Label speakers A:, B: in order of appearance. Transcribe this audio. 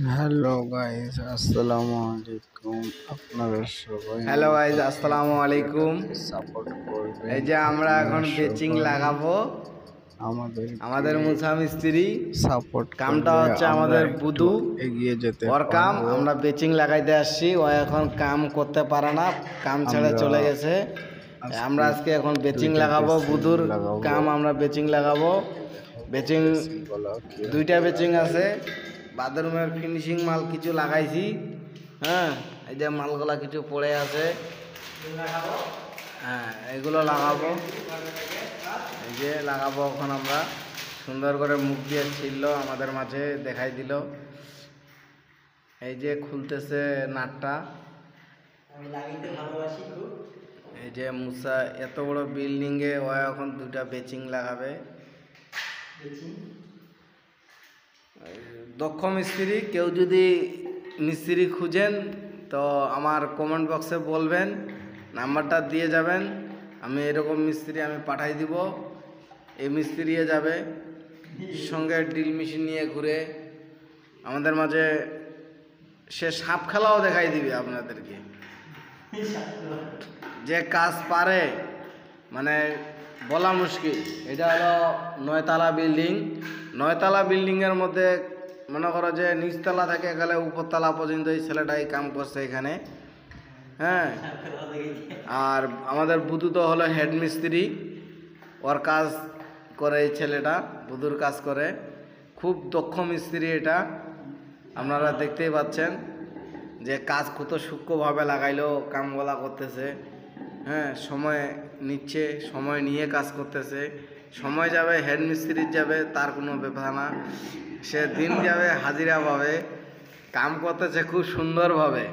A: Hello guys, আসসালামু আলাইকুম। আপনারা সবাই
B: হ্যালো গাইজ, আসসালামু আলাইকুম।
A: সাপোর্ট করবেন।
B: এই যে আমরা
A: আপনারা
B: এখন বেচিং
A: সবাই
B: লাগাবো।
A: আমাদেরকে
B: আমাদের মুসা মিস্ত্রি
A: সাপোর্ট
B: কামটা
A: করলে
B: হচ্ছে
A: আমরা
B: আমাদের
A: একটু
B: বুধু
A: এগিয়ে যেতে
B: ওর কাম।
A: পারবো।
B: আমরা বেচিং লাগাইতে আসছি, ও এখন কাম করতে পারে না, কাম ছেড়ে
A: আমরা
B: চলে গেছে। আমরা আজকে এখন বেচিং লাগাবো, বুধুর
A: লাগাবো।
B: কাম আমরা বেচিং লাগাবো। বেচিং
A: গুলো কি
B: দুইটা বেচিং আছে, বাথরুমের ফিনিশিং মাল কিছু লাগাইছি। হ্যাঁ, এই যে মালগুলা কিছু পড়ে আছে, হ্যাঁ এগুলো লাগাবো। এই যে লাগাবো এখন আমরা, সুন্দর করে মুখ দিয়ে ছিল আমাদের মাঝে দেখাই দিল। এই যে খুলতেছে নাটটা। এই যে মুসা এত বড় বিল্ডিংয়ে ও এখন দুটা বেচিং লাগাবে। দক্ষ মিস্ত্রি, কেউ যদি মিস্ত্রি খুঁজেন তো আমার কমেন্ট বক্সে বলবেন, নাম্বারটা দিয়ে যাবেন। আমি এরকম মিস্ত্রি আমি পাঠাই দিব। এই মিস্ত্রি যাবে সঙ্গে ড্রিল মেশিন নিয়ে ঘুরে আমাদের মাঝে, সে সাপ খেলাও দেখাই দিবে আপনাদেরকে। যে কাজ পারে মানে বলা মুশকিল। এটা হলো 9তলা বিল্ডিং। 9তলা বিল্ডিংয়ের মধ্যে মনে করো যে নিচতলা থেকে গেলে উপরতলা পর্যন্ত এই ছেলেটাই কাম করছে এখানে। হ্যাঁ, আর আমাদের বুধু তো হলো হেড মিস্ত্রি, ওর কাজ করে এই ছেলেটা, বুধুর কাজ করে। খুব দক্ষ মিস্ত্রি এটা, আপনারা দেখতেই পাচ্ছেন যে কাজ কত সূক্ষ্মভাবে লাগাইলেও কামগুলা করতেছে। হ্যাঁ, সময় নিচ্ছে, সময় নিয়ে কাজ করতেছে। সময় যাবে, হেড মিস্ত্রির যাবে, তার কোনো ব্যাপার না। সে দিন যাবে, হাজিরা পাবে, কাম করতেছে খুব সুন্দরভাবে।